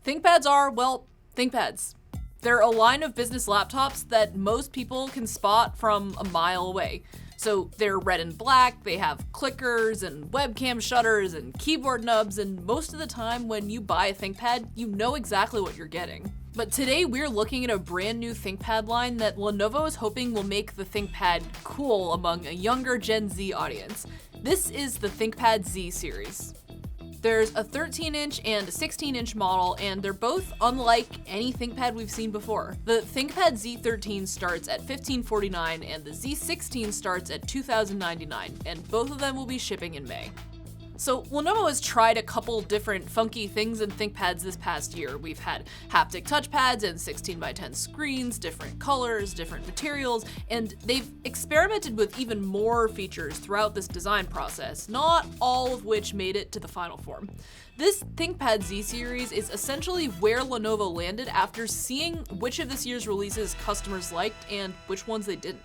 ThinkPads are, well, ThinkPads. They're a line of business laptops that most people can spot from a mile away. So they're red and black, they have clickers and webcam shutters and keyboard nubs, and most of the time when you buy a ThinkPad, you know exactly what you're getting. But today we're looking at a brand new ThinkPad line that Lenovo is hoping will make the ThinkPad cool among a younger Gen Z audience. This is the ThinkPad Z-Series. There's a 13-inch and a 16-inch model, and they're both unlike any ThinkPad we've seen before. The ThinkPad Z13 starts at $1,549 and the Z16 starts at $2,099, and both of them will be shipping in May. So Lenovo has tried a couple different funky things in ThinkPads this past year. We've had haptic touchpads and 16:10 screens, different colors, different materials, and they've experimented with even more features throughout this design process, not all of which made it to the final form. This ThinkPad Z-Series is essentially where Lenovo landed after seeing which of this year's releases customers liked and which ones they didn't.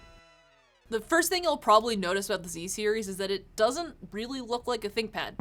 The first thing you'll probably notice about the Z-Series is that it doesn't really look like a ThinkPad.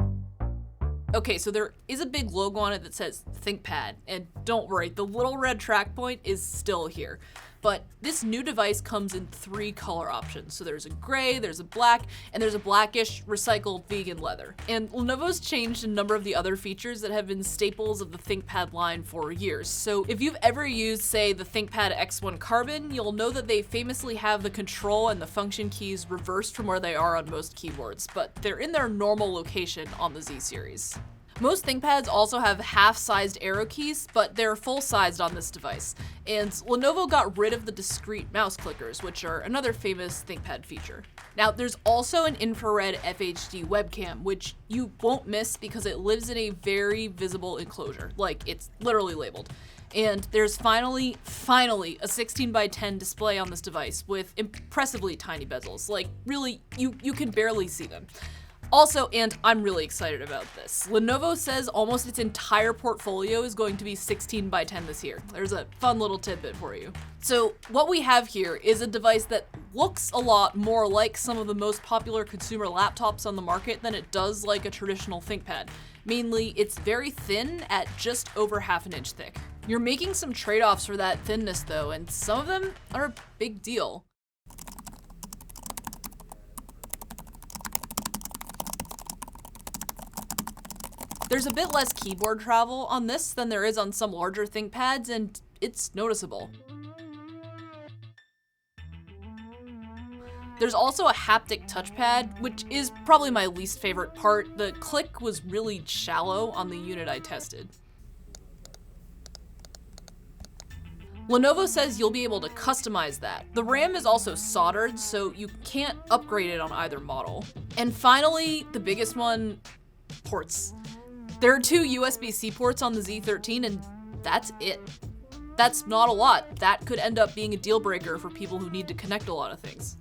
Okay, so there is a big logo on it that says ThinkPad, and don't worry, the little red track point is still here. But this new device comes in 3 color options. So there's a gray, there's a black, and there's a blackish recycled vegan leather. And Lenovo's changed a number of the other features that have been staples of the ThinkPad line for years. So if you've ever used, say, the ThinkPad X1 Carbon, you'll know that they famously have the control and the function keys reversed from where they are on most keyboards, but they're in their normal location on the Z-Series. Most ThinkPads also have half-sized arrow keys, but they're full-sized on this device. And Lenovo got rid of the discrete mouse clickers, which are another famous ThinkPad feature. Now, there's also an infrared FHD webcam, which you won't miss because it lives in a very visible enclosure, like it's literally labeled. And there's finally a 16:10 display on this device with impressively tiny bezels. Like, really, you can barely see them. Also, and I'm really excited about this, Lenovo says almost its entire portfolio is going to be 16:10 this year. There's a fun little tidbit for you. So what we have here is a device that looks a lot more like some of the most popular consumer laptops on the market than it does like a traditional ThinkPad. Mainly, it's very thin at just over half an inch thick. You're making some trade-offs for that thinness though, and some of them are a big deal. There's a bit less keyboard travel on this than there is on some larger ThinkPads, and it's noticeable. There's also a haptic touchpad, which is probably my least favorite part. The click was really shallow on the unit I tested. Lenovo says you'll be able to customize that. The RAM is also soldered, so you can't upgrade it on either model. And finally, the biggest one, ports. There are 2 USB-C ports on the Z13, and that's it. That's not a lot. That could end up being a deal breaker for people who need to connect a lot of things.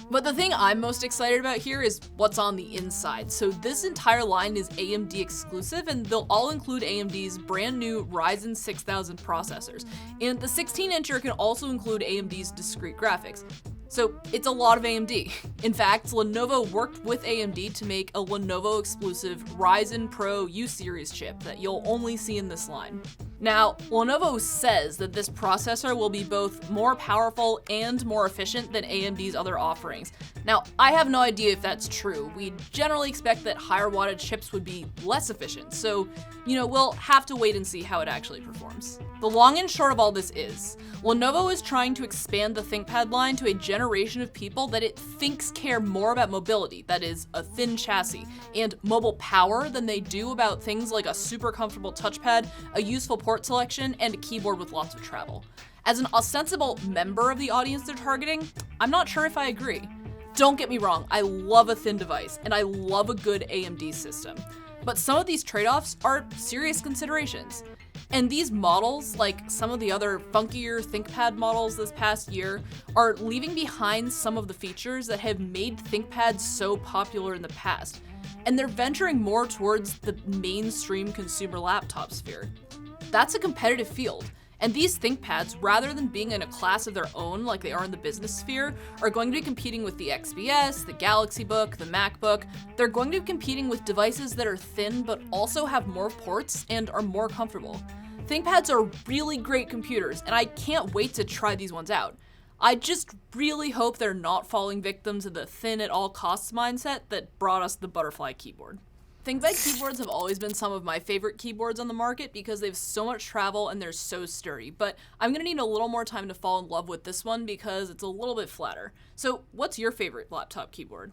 But the thing I'm most excited about here is what's on the inside. So this entire line is AMD exclusive, and they'll all include AMD's brand new Ryzen 6000 processors. And the 16-incher can also include AMD's discrete graphics. So it's a lot of AMD. In fact, Lenovo worked with AMD to make a Lenovo exclusive Ryzen Pro U-Series chip that you'll only see in this line. Now, Lenovo says that this processor will be both more powerful and more efficient than AMD's other offerings. Now, I have no idea if that's true. We generally expect that higher wattage chips would be less efficient, so, we'll have to wait and see how it actually performs. The long and short of all this is, Lenovo is trying to expand the ThinkPad line to a generation of people that it thinks care more about mobility, that is, a thin chassis, and mobile power than they do about things like a super comfortable touchpad, a useful port selection, and a keyboard with lots of travel. As an ostensible member of the audience they're targeting, I'm not sure if I agree. Don't get me wrong, I love a thin device, and I love a good AMD system. But some of these trade-offs are serious considerations. And these models, like some of the other funkier ThinkPad models this past year, are leaving behind some of the features that have made ThinkPads so popular in the past. And they're venturing more towards the mainstream consumer laptop sphere. That's a competitive field. And these ThinkPads, rather than being in a class of their own like they are in the business sphere, are going to be competing with the XPS, the Galaxy Book, the MacBook. They're going to be competing with devices that are thin but also have more ports and are more comfortable. ThinkPads are really great computers, and I can't wait to try these ones out. I just really hope they're not falling victim to the thin at all costs mindset that brought us the butterfly keyboard. ThinkPad keyboards have always been some of my favorite keyboards on the market because they have so much travel and they're so sturdy, but I'm gonna need a little more time to fall in love with this one because it's a little bit flatter. So what's your favorite laptop keyboard?